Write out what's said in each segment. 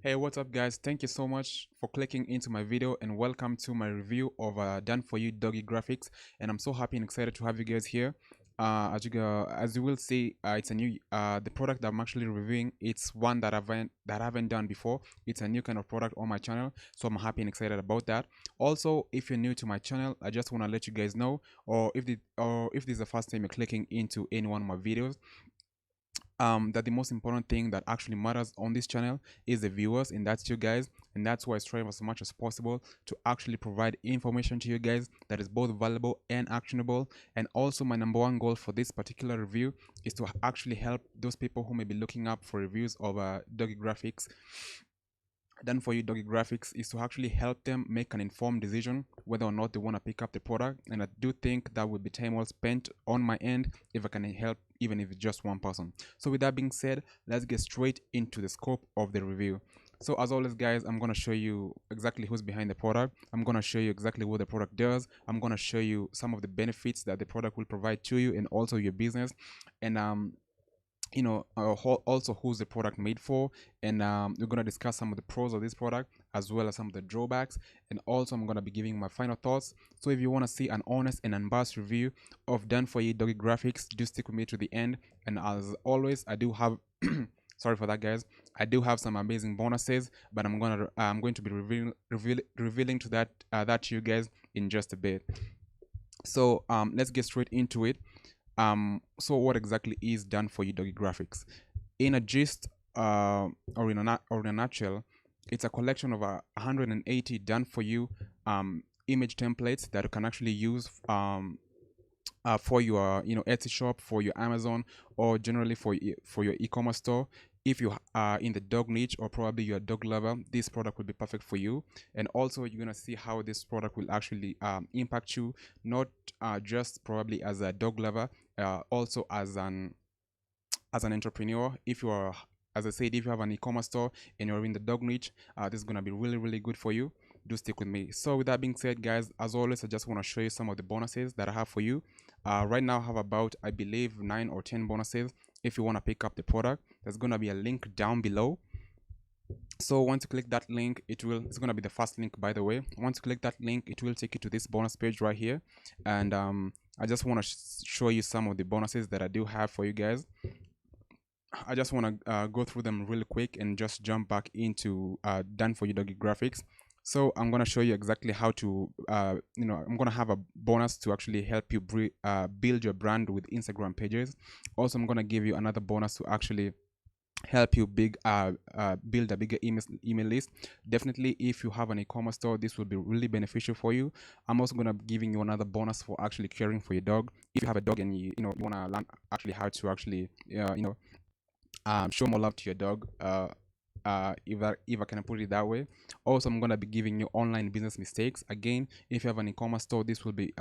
Hey, what's up, guys? Thank you so much for clicking into my video and welcome to my review of Done For You Doggy Graphics. And I'm so happy and excited to have you guys here. As you will see, it's a new the product that I'm actually reviewing. It's one that I haven't done before. It's a new kind of product on my channel, so I'm happy and excited about that. Also, if you're new to my channel, I just want to let you guys know, or if this is the first time you're clicking into any one of my videos, that the most important thing that actually matters on this channel is the viewers, and that's you guys. And that's why I strive as much as possible to actually provide information to you guys that is both valuable and actionable. And also, my number one goal for this particular review is to actually help those people who may be looking up for reviews of doggy graphics. Done For You Doggy Graphics is to actually help them make an informed decision whether or not they want to pick up the product. And I do think that would be time well spent on my end if I can help, even if it's just one person. So with that being said, let's get straight into the scope of the review. So as always, guys, I'm going to show you exactly who's behind the product. I'm going to show you exactly what the product does. I'm going to show you some of the benefits that the product will provide to you and also your business. And also who's the product made for. And we're going to discuss some of the pros of this product as well as some of the drawbacks. And also I'm going to be giving my final thoughts. So if you want to see an honest and unbiased review of Done For You Doggy Graphics, do stick with me to the end. And as always, I do have sorry for that, guys, I do have some amazing bonuses, but I'm going to be revealing to that to you guys in just a bit. So let's get straight into it. So what exactly is Done For You Doggy Graphics? In a gist, or in a nutshell, it's a collection of 180 done for you image templates that you can actually use for your Etsy shop, for your Amazon, or generally for your e-commerce store. If you are in the dog niche, or probably you're a dog lover, this product will be perfect for you. And also you're gonna see how this product will actually impact you, not just probably as a dog lover, also as an entrepreneur. If you are, as I said, if you have an e-commerce store and you're in the dog niche, this is gonna be really good for you. Do stick with me. So with that being said, guys, as always, I just want to show you some of the bonuses that I have for you. Right now I have about, I believe, 9 or 10 bonuses. If you want to pick up the product, there's gonna be a link down below. So once you click that link, it's gonna be the first link, by the way. Once you click that link, it will take you to this bonus page right here. And I just want to show you some of the bonuses that I do have for you guys. I just want to go through them really quick and just jump back into Done For You Doggy Graphics. So I'm going to show you exactly how to, I'm going to have a bonus to actually help you build your brand with Instagram pages. Also, I'm going to give you another bonus to actually help you build a bigger email list. Definitely, if you have an e-commerce store, this will be really beneficial for you. I'm also going to be giving you another bonus for actually caring for your dog. If you have a dog and you want to learn actually how to actually show more love to your dog, if I can put it that way. Also, I'm gonna be giving you online business mistakes. Again, if you have an e-commerce store, this will be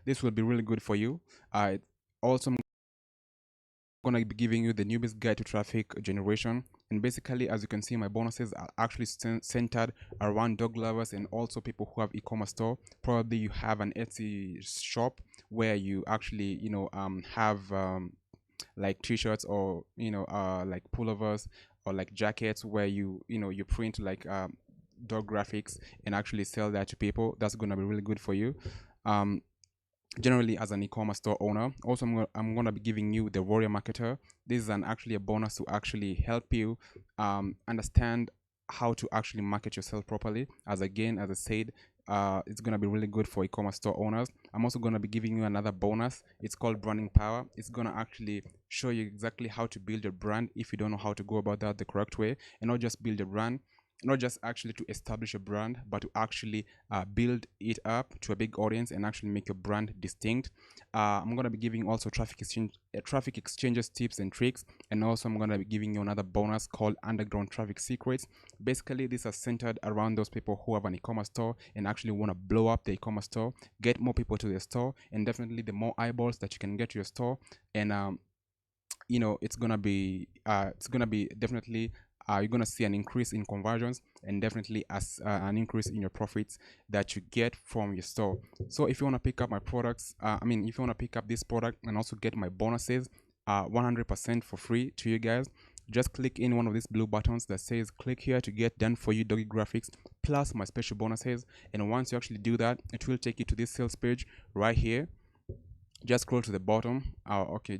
this will be really good for you. Also, I'm gonna be giving you the newbie's guide to traffic generation. And basically, as you can see, my bonuses are actually centered around dog lovers and also people who have e-commerce store. Probably you have an Etsy shop where you actually have like t-shirts, or like pullovers, or like jackets where you print like dog graphics and actually sell that to people. That's gonna be really good for you. Generally, as an e-commerce store owner. Also, I'm gonna be giving you the warrior marketer. This is actually a bonus to actually help you understand how to actually market yourself properly. As I said, it's gonna be really good for e-commerce store owners. I'm also gonna be giving you another bonus. It's called branding power. It's gonna actually show you exactly how to build your brand if you don't know how to go about that the correct way, and not just build a brand, not just actually to establish a brand, but to actually build it up to a big audience and actually make your brand distinct. I'm going to be giving also traffic exchanges tips and tricks, and also I'm going to be giving you another bonus called underground traffic secrets. Basically, these are centered around those people who have an e-commerce store and actually want to blow up the e-commerce store, get more people to their store, and definitely the more eyeballs that you can get to your store, and it's gonna be definitely you're gonna see an increase in conversions, and definitely as an increase in your profits that you get from your store. So if you want to pick up my products, if you want to pick up this product and also get my bonuses 100% for free to you guys, just click in one of these blue buttons that says click here to get done for you doggy graphics plus my special bonuses. And once you actually do that, it will take you to this sales page right here. Just scroll to the bottom,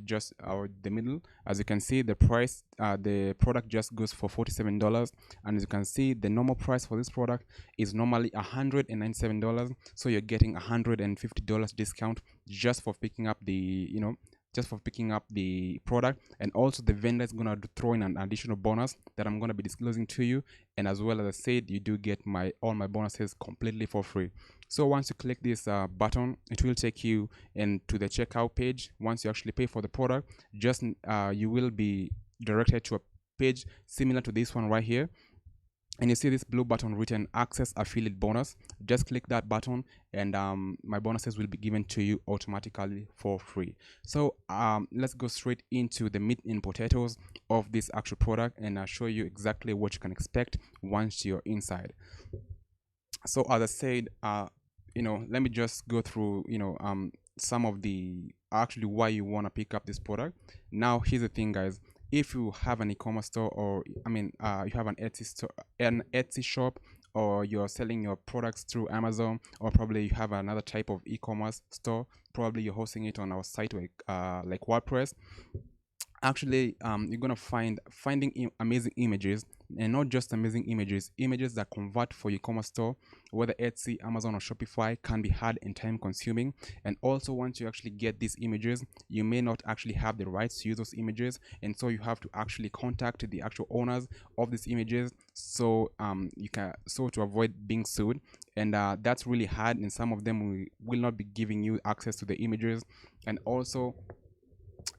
just the middle. As you can see, the price, the product just goes for $47, and as you can see, the normal price for this product is normally $197. So you're getting $150 discount just for picking up the product. And also the vendor is gonna throw in an additional bonus that I'm gonna be disclosing to you. And as well, as I said, you do get all my bonuses completely for free. So once you click this button, it will take you into the checkout page. Once you actually pay for the product, just you will be directed to a page similar to this one right here. And you see this blue button written access affiliate bonus. Just click that button, and my bonuses will be given to you automatically for free. So let's go straight into the meat and potatoes of this actual product, and I'll show you exactly what you can expect once you're inside. So as I said, let me just go through some of the actually why you want to pick up this product. Now here's the thing, guys. If you have an e-commerce store, or you have an Etsy shop, or you're selling your products through Amazon, or probably you have another type of e-commerce store, probably you're hosting it on our site like WordPress. Actually, you're gonna finding amazing images, and not just amazing images that convert for your e-commerce store, whether Etsy, Amazon, or Shopify, can be hard and time consuming. And also, once you actually get these images, you may not actually have the rights to use those images, and so you have to actually contact the actual owners of these images, so to avoid being sued. And that's really hard, and some of them will not be giving you access to the images. And also,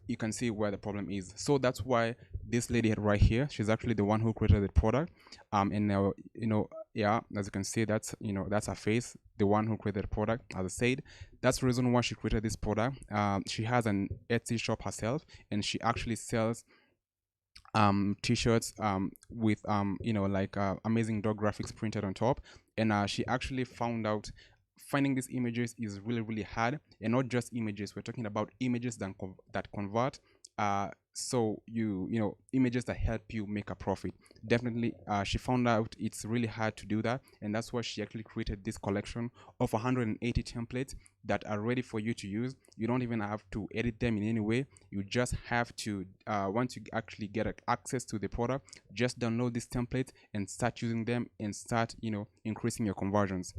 you can see where the problem is. So that's why this lady right here, she's actually the one who created the product. And yeah, as you can see, that's her face, the one who created the product. As I said, that's the reason why she created this product. She has an Etsy shop herself, and she actually sells t-shirts with amazing dog graphics printed on top. And she actually found out finding these images is really, really hard. And not just images, we're talking about images that convert. So images that help you make a profit. Definitely, she found out it's really hard to do that, and that's why she actually created this collection of 180 templates that are ready for you to use. You don't even have to edit them in any way. You just have to, once you actually get access to the product, just download these templates and start using them, and start increasing your conversions.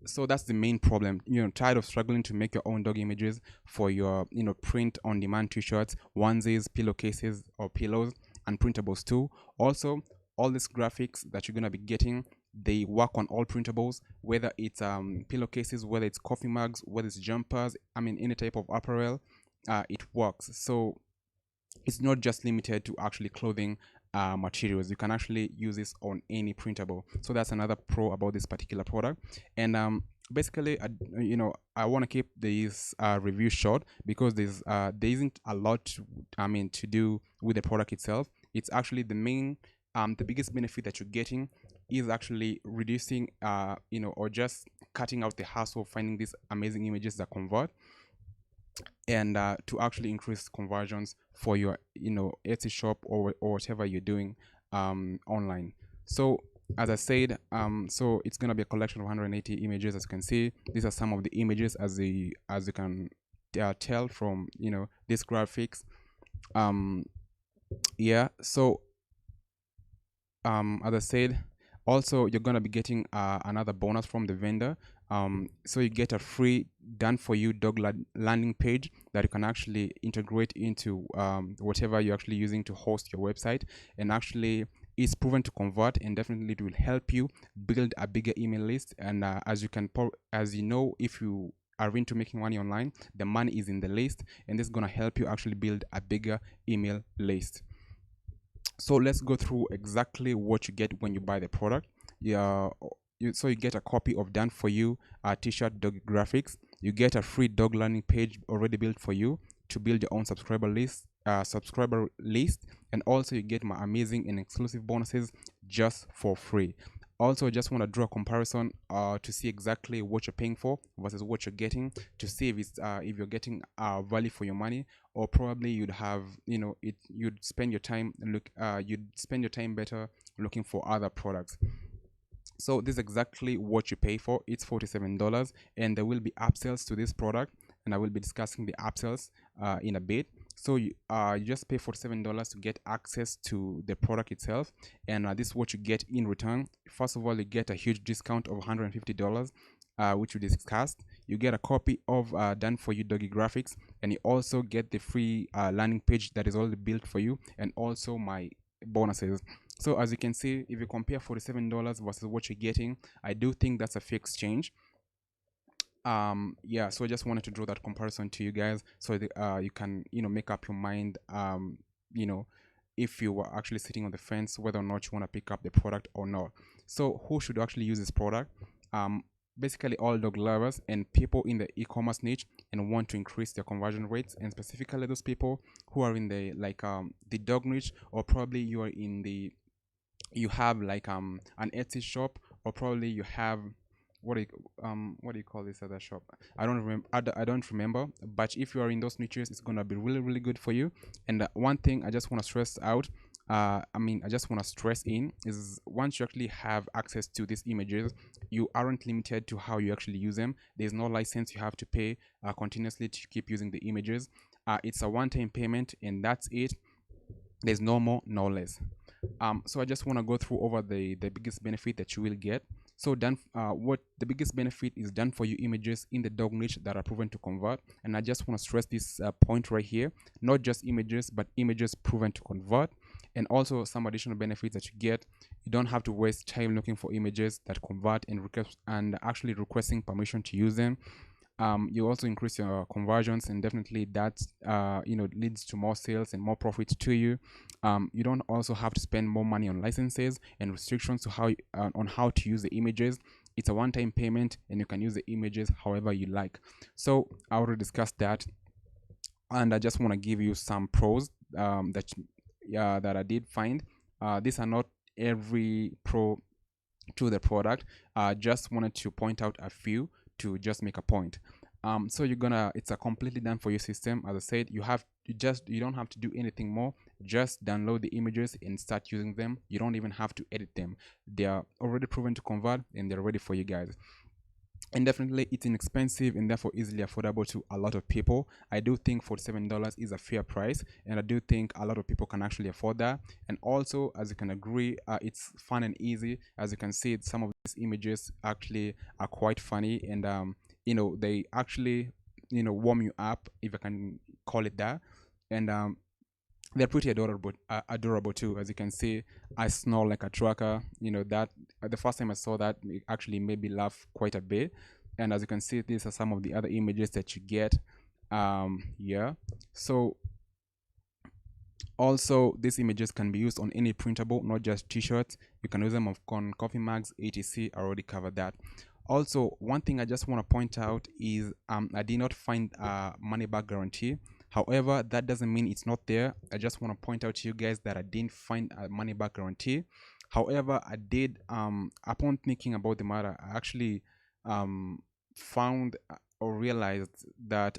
So that's the main problem. Tired of struggling to make your own dog images for your print on demand t-shirts, onesies, pillowcases or pillows, and printables too. Also, all these graphics that you're going to be getting, they work on all printables, whether it's pillowcases, whether it's coffee mugs, whether it's jumpers, any type of apparel. It works. So it's not just limited to actually clothing materials. You can actually use this on any printable. So that's another pro about this particular product. And basically, I want to keep this review short, because there isn't a lot to do with the product itself. It's actually the biggest benefit that you're getting is actually reducing or just cutting out the hassle of finding these amazing images that convert, and to actually increase conversions for your Etsy shop or whatever you're doing online. So as I said, so it's gonna be a collection of 180 images. As you can see, these are some of the images as you can tell from these graphics. Yeah, so as I said, also you're gonna be getting another bonus from the vendor. So you get a free done for you dog landing page that you can actually integrate into whatever you're actually using to host your website, and actually it's proven to convert, and definitely it will help you build a bigger email list. And as you know, if you are into making money online, the money is in the list, and this is gonna help you actually build a bigger email list. So let's go through exactly what you get when you buy the product. So you get a copy of done for you t-shirt dog graphics. You get a free dog landing page already built for you to build your own subscriber list, and also you get my amazing and exclusive bonuses just for free. Also, just want to draw a comparison to see exactly what you're paying for versus what you're getting, to see if you're getting value for your money, or probably you'd have, you'd spend your time better looking for other products. So this is exactly what you pay for. It's $47, and there will be upsells to this product, and I will be discussing the upsells in a bit. So you just pay $47 to get access to the product itself, and this is what you get in return. First of all, you get a huge discount of $150, which we discussed. You get a copy of Done For You Doggy Graphics, and you also get the free landing page that is already built for you, and also my bonuses. So as you can see, if you compare $47 versus what you're getting, I do think that's a fair exchange. Yeah, so I just wanted to draw that comparison to you guys, so that you can make up your mind, if you were actually sitting on the fence whether or not you want to pick up the product or not. So who should actually use this product? Basically all dog lovers and people in the e-commerce niche and want to increase their conversion rates, and specifically those people who are in the the dog niche, or probably you have an Etsy shop, or probably you have what do you call this other shop? I don't remember. But if you are in those niches, it's gonna be really, really good for you. And one thing I just want to stress out, I just want to stress in, is once you actually have access to these images, you aren't limited to how you actually use them. There's no license you have to pay continuously to keep using the images. It's a one-time payment, and that's it. There's no more, no less. So I just want to go through over the biggest benefit that you will get. So what the biggest benefit is, Done For You images in the dog niche that are proven to convert. And I just want to stress this point right here: not just images, but images proven to convert. And also some additional benefits that you get: you don't have to waste time looking for images that convert and actually requesting permission to use them. You also increase your conversions, and definitely that leads to more sales and more profits to you. You don't also have to spend more money on licenses and restrictions to on how to use the images. It's a one-time payment, and you can use the images however you like. So I already discussed that, and I just want to give you some pros that I did find. These are not every pro to the product. Just wanted to point out a few to just make a point. So it's a completely done for you system. As I said, you don't have to do anything more. Just download the images and start using them. You don't even have to edit them. They are already proven to convert, and they're ready for you guys. And definitely it's inexpensive and therefore easily affordable to a lot of people. I do think $47 is a fair price, and I do think a lot of people can actually afford that. And also, as you can agree, it's fun and easy. As you can see, some of these images actually are quite funny, and they actually warm you up, if I can call it that. And they're pretty adorable too. As you can see, I snore like a trucker. That the first time I saw that, it actually made me laugh quite a bit. And as you can see, these are some of the other images that you get. Yeah. So also, these images can be used on any printable, not just t-shirts. You can use them on coffee mugs, etc. I already covered that. Also, one thing I just want to point out is I did not find a money back guarantee. However, that doesn't mean it's not there. I just want to point out to you guys that I didn't find a money back guarantee. However, I did, upon thinking about the matter, I actually found or realized that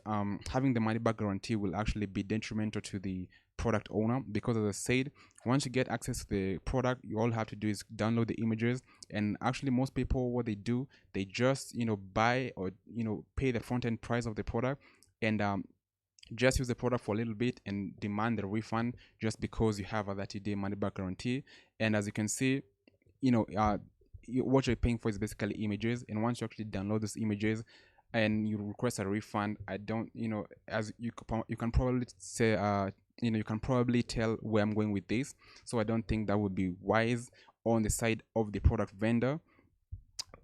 having the money back guarantee will actually be detrimental to the product owner, because as I said, once you get access to the product, you all have to do is download the images. And actually most people, what they do, they just buy or pay the front end price of the product, and just use the product for a little bit and demand the refund just because you have a 30-day money back guarantee. And as you can see, what you're paying for is basically images. And once you actually download those images and you request a refund, I don't as you can probably say you can probably tell where I'm going with this. So I don't think that would be wise on the side of the product vendor.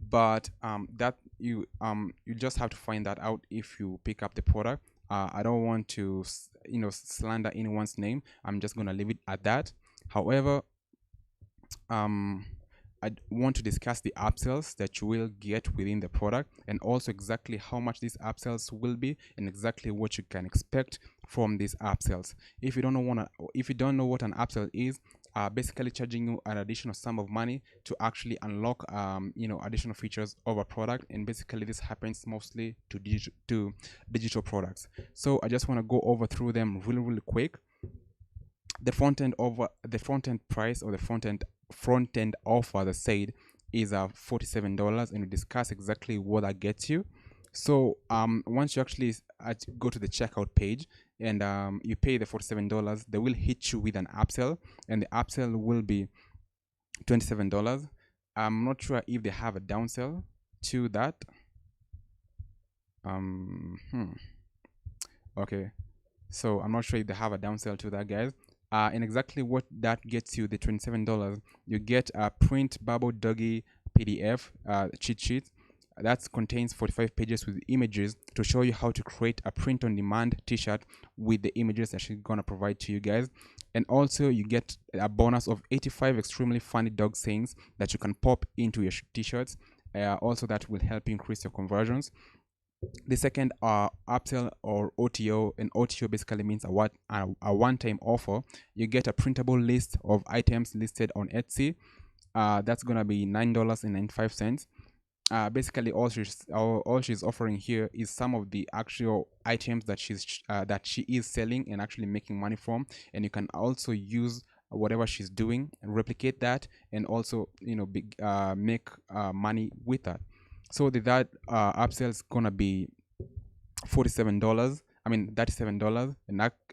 But that you just have to find that out if you pick up the product. I don't want to slander anyone's name. I'm just gonna leave it at that. However, I want to discuss the upsells that you will get within the product, and also exactly how much these upsells will be, and exactly what you can expect from these upsells. If you don't know what an upsell is, basically charging you an additional sum of money to actually unlock additional features of a product. And basically this happens mostly to digital products. So I just want to go over through them really quick. The front end price, or the front end offer, as I said, is $47, and we discuss exactly what that gets you. So once you actually go to the checkout page and you pay the $47, they will hit you with an upsell, and the upsell will be $27. I'm not sure if they have a downsell to that. Okay, so I'm not sure if they have a downsell to that, guys. And exactly what that gets you, the $27, you get a print bubble doggy PDF cheat sheet that contains 45 pages with images to show you how to create a print-on-demand t-shirt with the images that she's gonna provide to you guys. And also you get a bonus of 85 extremely funny dog sayings that you can pop into your t-shirts. Also that will help you increase your conversions. The second upsell, or OTO, and OTO basically means a one-time offer. You get a printable list of items listed on Etsy. That's gonna be $9.95. Basically all she's offering here is some of the actual items that she is selling and actually making money from, and you can also use whatever she's doing and replicate that, and also make money with that. So that upsell is gonna be $47. I mean $37,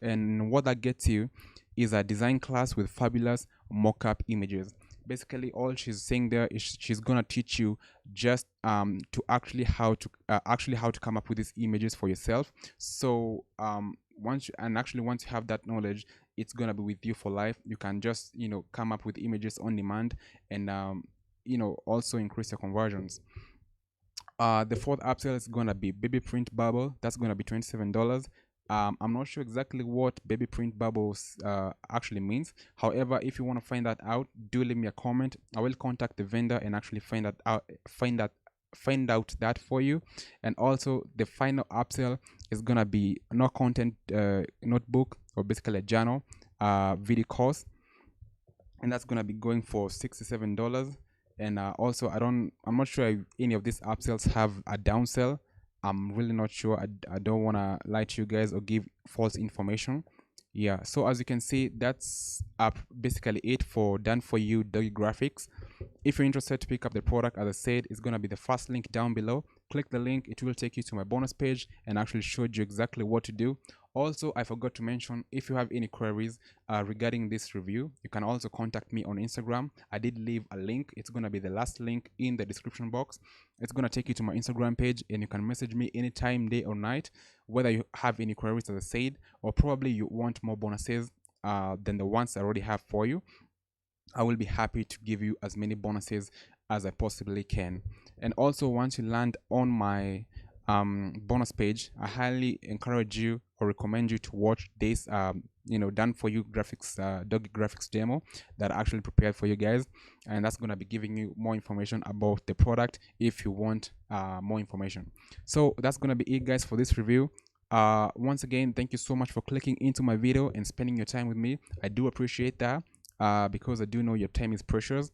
and what that gets you is a design class with fabulous mock-up images. Basically all she's saying there is she's gonna teach you just to actually how to come up with these images for yourself. So once you have that knowledge, it's gonna be with you for life. You can just come up with images on demand, and also increase your conversions. The fourth upsell is gonna be baby print bubble. That's gonna be $27. I'm not sure exactly what baby print bubbles actually means. However, if you want to find that out, do leave me a comment. I will contact the vendor and actually find out that for you. And also the final upsell is gonna be no content notebook, or basically a journal video course, and that's gonna be going for $67. And also I'm not sure if any of these upsells have a downsell. I'm really not sure. I don't want to lie to you guys or give false information. Yeah, so as you can see, that's basically it for Done For You Doggy Graphics. If you're interested to pick up the product, as I said, it's going to be the first link down below. Click the link, it will take you to my bonus page and actually show you exactly what to do. Also, I forgot to mention, if you have any queries regarding this review, you can also contact me on Instagram. I did leave a link. It's going to be the last link in the description box. It's going to take you to my Instagram page, and you can message me anytime, day or night, whether you have any queries, as I said, or probably you want more bonuses than the ones I already have for you. I will be happy to give you as many bonuses as I possibly can. And also, once you land on my bonus page, I highly encourage you or recommend you to watch this Done For You graphics Doggy Graphics demo that I actually prepared for you guys, and that's going to be giving you more information about the product if you want more information. So that's going to be it, guys, for this review. Once again, thank you so much for clicking into my video and spending your time with me. I do appreciate that because I do know your time is precious.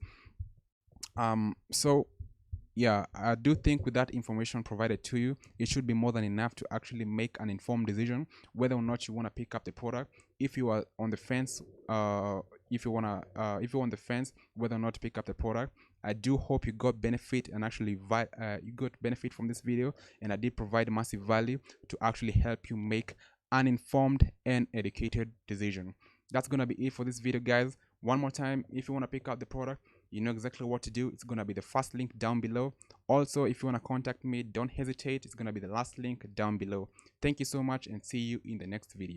So yeah, I do think with that information provided to you, it should be more than enough to actually make an informed decision whether or not you want to pick up the product. If you are on the fence, if you're on the fence whether or not to pick up the product, I do hope you got benefit and actually you got benefit from this video, and I did provide massive value to actually help you make an informed and educated decision. That's gonna be it for this video, guys. One more time, if you want to pick up the product, you know exactly what to do. It's going to be the first link down below. Also, if you want to contact me, don't hesitate. It's going to be the last link down below. Thank you so much, and see you in the next video.